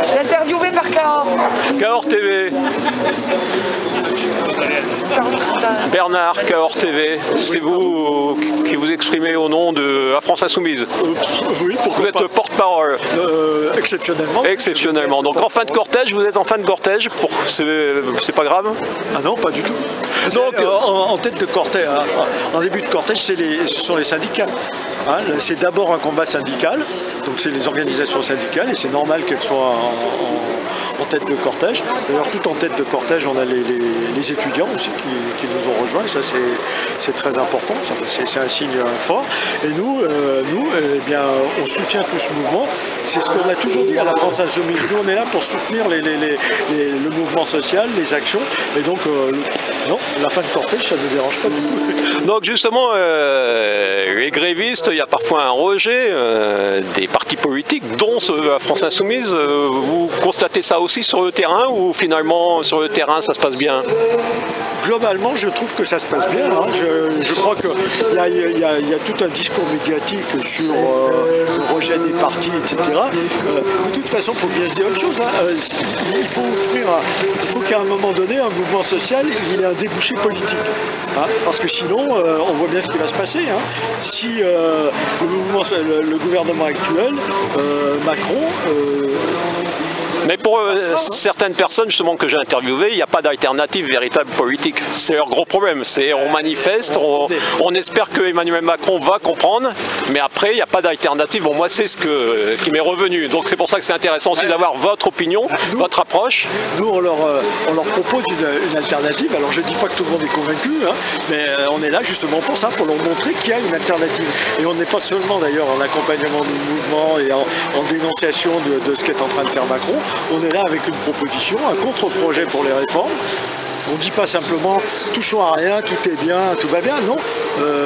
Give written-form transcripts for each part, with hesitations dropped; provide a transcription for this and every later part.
Je suis interviewé par Cahors. Cahors TV. Bernard, Cahors TV, c'est vous qui vous exprimez au nom de la France Insoumise. Oui, pourquoi vous êtes porte-parole. Exceptionnellement. Exceptionnellement. Donc en fin de cortège, vous êtes en fin de cortège, c'est pas grave? Ah non, pas du tout. Donc en tête de cortège, en début de cortège, ce sont les syndicats. Hein, c'est d'abord un combat syndical, donc c'est les organisations syndicales et c'est normal qu'elles soient en tête de cortège. D'ailleurs, tout en tête de cortège, on a les étudiants aussi qui nous ont rejoints, ça c'est très important, c'est un signe fort. Et nous, eh bien, on soutient tout ce mouvement, c'est ce qu'on a toujours dit à la France Insoumise. Nous, on est là pour soutenir le mouvement social, les actions, et donc non, la fin de cortège, ça ne nous dérange pas du tout. Donc justement, les grévistes, il y a parfois un rejet des partis politiques, dont la France Insoumise. Vous constatez ça aussi sur le terrain ou finalement sur le terrain ça se passe bien? Globalement, je trouve que ça se passe bien. Hein. Je crois qu'il y a tout un discours médiatique sur le rejet des partis, etc. De toute façon, il faut bien se dire autre chose. Hein. Il faut qu'à un moment donné, un mouvement social, il ait un débouché politique. Hein. Parce que sinon, on voit bien ce qui va se passer. Hein. Si le gouvernement actuel, Macron, mais pour certaines personnes justement que j'ai interviewées, il n'y a pas d'alternative véritable politique. C'est leur gros problème. On manifeste, on espère que Emmanuel Macron va comprendre, mais après il n'y a pas d'alternative. Bon, moi c'est ce qui m'est revenu. Donc c'est pour ça que c'est intéressant aussi d'avoir votre opinion, votre approche. Nous on leur propose une alternative. Alors je ne dis pas que tout le monde est convaincu, hein, mais on est là justement pour ça, pour leur montrer qu'il y a une alternative. Et on n'est pas seulement d'ailleurs en accompagnement du mouvement et en dénonciation de ce qu'est en train de faire Macron. On est là avec une proposition, un contre-projet pour les réformes. On ne dit pas simplement « touchons à rien, tout est bien, tout va bien ». Non,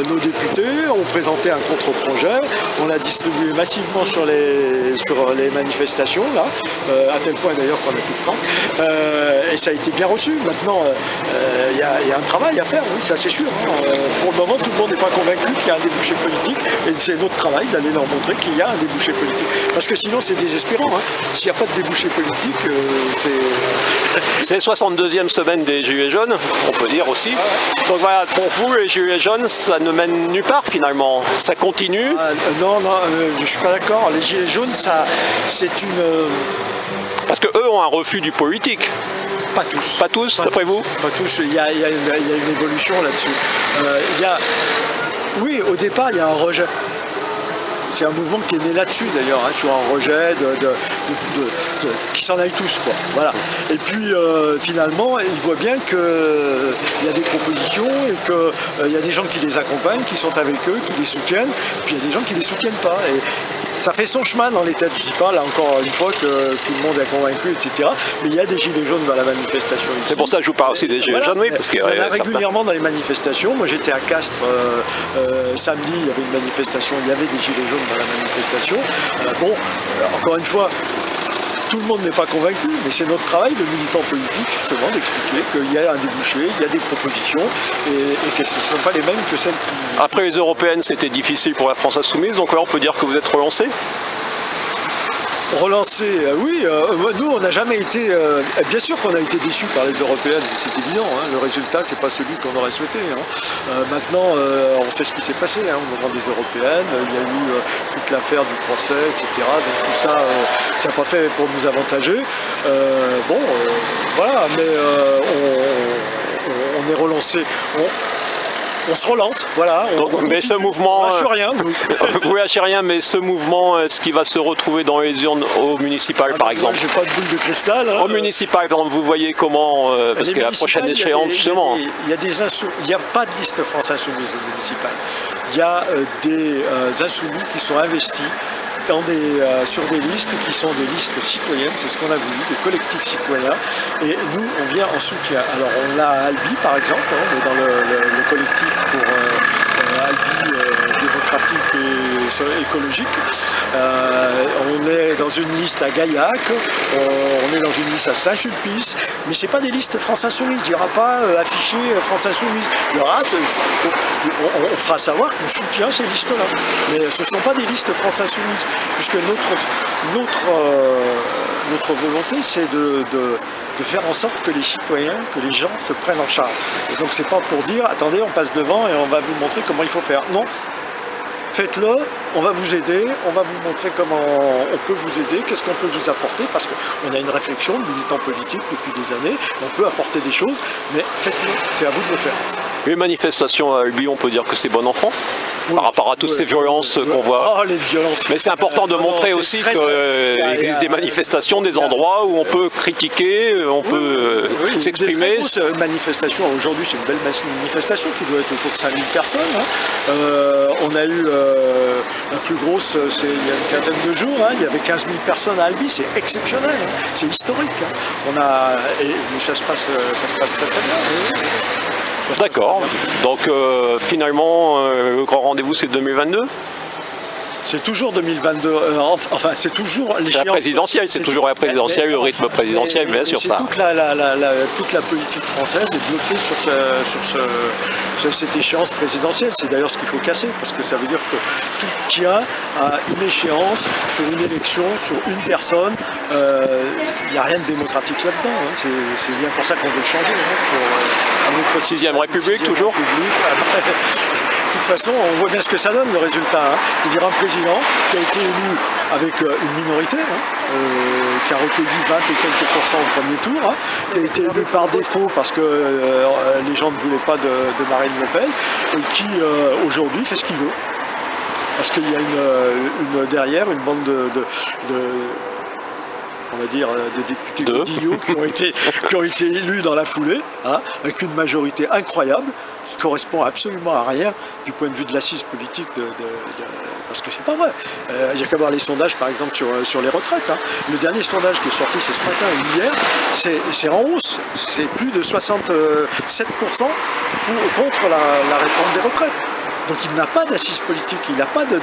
nos députés ont présenté un contre-projet. On l'a distribué massivement sur les manifestations, là, à tel point d'ailleurs qu'on n'a plus de train. Et ça a été bien reçu. Maintenant, il y a un travail à faire, oui, ça c'est sûr. Hein. Pour le moment, tout le monde n'est pas convaincu qu'il y a un débouché politique. Et c'est notre travail d'aller leur montrer qu'il y a un débouché politique. Parce que sinon, c'est désespérant. Hein. S'il n'y a pas de débouché politique, c'est la 62e semaine des Gilets jaunes, on peut dire aussi. Donc voilà, pour vous, les Gilets jaunes, ça ne mène nulle part finalement. Ça continue. Non, je ne suis pas d'accord. Les Gilets jaunes, c'est une... Parce qu'eux ont un refus du politique. Pas tous. Pas tous, d'après vous? Pas tous. Il y a une évolution là-dessus. Oui, au départ, il y a un rejet. C'est un mouvement qui est né là-dessus d'ailleurs, hein, sur un rejet qui s'en aillent tous, quoi. Voilà. Et puis finalement, ils voient bien qu'il y a des propositions et qu'il y a des gens qui les accompagnent, qui sont avec eux, qui les soutiennent, puis il y a des gens qui ne les soutiennent pas. Et ça fait son chemin dans les têtes. Je ne dis pas là encore une fois que tout le monde est convaincu, etc. Mais il y a des gilets jaunes dans la manifestation ici. C'est pour ça que je vous parle aussi des gilets jaunes, oui. Parce qu'il y a régulièrement dans les manifestations. Moi j'étais à Castres samedi, il y avait une manifestation, il y avait des gilets jaunes dans la manifestation. Encore une fois, tout le monde n'est pas convaincu, mais c'est notre travail de militant politique justement d'expliquer qu'il y a un débouché, il y a des propositions et que ce ne sont pas les mêmes que celles qui... Après les européennes, c'était difficile pour la France Insoumise, donc là on peut dire que vous êtes relancé? Relancé, oui, nous on n'a jamais été, bien sûr qu'on a été déçus par les européennes, c'est évident, hein, le résultat c'est pas celui qu'on aurait souhaité. Hein. Maintenant on sait ce qui s'est passé hein, au moment des européennes, il y a eu toute l'affaire du procès, etc. Donc tout ça, ça n'a pas fait pour nous avantager. Voilà, mais on est relancé. On se relance, voilà. Mais ce mouvement, on lâche rien. Vous lâchez rien, mais ce mouvement, est-ce qu'il va se retrouver dans les urnes au municipal, par exemple? J'ai pas de boule de cristal. Hein. Au municipal, vous voyez comment, parce que la prochaine échéance, justement. Il n'y a pas de liste France Insoumise au municipal. Il y a des insoumis qui sont investis sur des listes qui sont des listes citoyennes, c'est ce qu'on a voulu, des collectifs citoyens, et nous on vient en soutien. Alors on l'a à Albi par exemple, on est dans le collectif pour Albi démocratique et écologique, on est dans une liste à Gaillac, on est dans une liste à Saint-Sulpice, mais c'est pas des listes France Insoumise, il n'y aura pas affiché France Insoumise, il y aura, on fera savoir qu'on soutient ces listes-là, mais ce ne sont pas des listes France Insoumise, puisque notre volonté c'est de faire en sorte que les citoyens, que les gens se prennent en charge. Et donc c'est pas pour dire, attendez, on passe devant et on va vous montrer comment il faut faire. Non, faites-le, on va vous aider, on va vous montrer comment on peut vous aider, qu'est-ce qu'on peut vous apporter, parce qu'on a une réflexion de militants politiques depuis des années, on peut apporter des choses, mais faites-le, c'est à vous de le faire. Les manifestations à Albi, on peut dire que c'est bon enfant par rapport à toutes ces violences qu'on voit. Oh, les violences. Mais c'est important de montrer aussi qu'il existe des manifestations, des endroits où on peut critiquer, on peut s'exprimer. Une manifestation, aujourd'hui c'est une belle manifestation qui doit être autour de 5000 personnes. Hein. On a eu la plus grosse, c'est il y a une quinzaine de jours, hein, il y avait 15 000 personnes à Albi, c'est exceptionnel, hein, c'est historique. Hein. Mais ça se passe très très bien. D'accord, donc finalement le grand rendez-vous c'est 2022 ? C'est toujours 2022, enfin c'est toujours l'échéance. La présidentielle, c'est toujours la présidentielle, le rythme présidentiel, bien sûr ça. Toute la politique française est bloquée sur cette échéance présidentielle. C'est d'ailleurs ce qu'il faut casser, parce que ça veut dire que tout tient à une échéance, sur une élection, sur une personne. Il n'y a rien de démocratique là-dedans. Hein. C'est bien pour ça qu'on veut le changer. Hein, pour, 6e République, toujours. De toute façon, on voit bien ce que ça donne, le résultat. Hein. C'est-à-dire un président qui a été élu avec une minorité, hein, qui a recueilli 20 et quelques pourcents au premier tour, hein, qui a été élu par défaut parce que les gens ne voulaient pas de Marine Le Pen, et qui aujourd'hui fait ce qu'il veut. Parce qu'il y a derrière une bande on va dire, des députés d'idiots qui ont été élus dans la foulée, hein, avec une majorité incroyable, qui correspond absolument à rien du point de vue de l'assise politique parce que c'est pas vrai. Il n'y a qu'à voir les sondages par exemple sur les retraites. Hein. Le dernier sondage qui est sorti c'est ce matin ou hier, c'est en hausse, c'est plus de 67% contre la réforme des retraites. Donc il n'a pas d'assise politique, il n'a pas de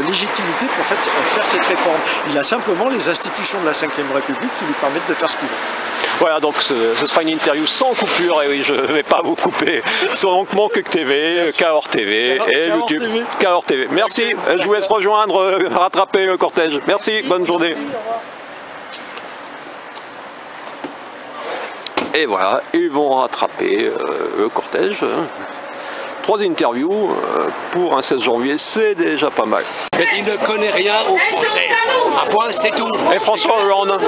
légitimité pour faire cette réforme. Il a simplement les institutions de la Ve République qui lui permettent de faire ce qu'il veut. Voilà, donc ce sera une interview sans coupure, et oui, je ne vais pas vous couper, sur donc Moncuk TV, Cahors TV et YouTube. Cahors TV. Merci, okay. Je vous laisse rejoindre, rattraper le cortège. Merci, bonne journée. Et voilà, ils vont rattraper le cortège. 3 interviews pour un 16 janvier, c'est déjà pas mal. Il ne connaît rien aux Français. Un point, c'est tout. Et François Hollande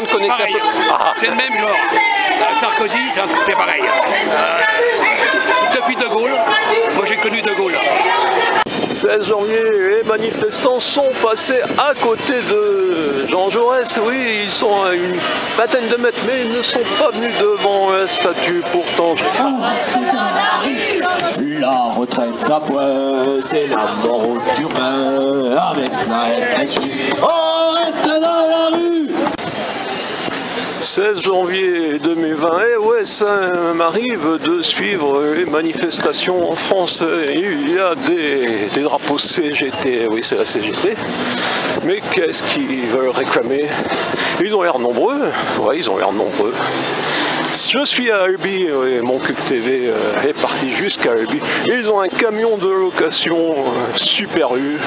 connaissait pareil. C'est le même genre. Sarkozy, c'est pareil. Depuis De Gaulle, moi j'ai connu De Gaulle. 16 janvier, les manifestants sont passés à côté de Jean Jaurès. Oui, ils sont à une vingtaine de mètres, mais ils ne sont pas venus devant la statue pourtant. La retraite à point, c'est la mort au turbin. Avec la FSU, on reste dans la rue. 16 janvier 2020, et ouais, ça m'arrive de suivre les manifestations en France. Il y a des drapeaux CGT, oui c'est la CGT, mais qu'est-ce qu'ils veulent réclamer? Ils ont l'air nombreux, ouais ils ont l'air nombreux. Je suis à Albi, et Moncuk TV est parti jusqu'à Albi. Ils ont un camion de location Super U.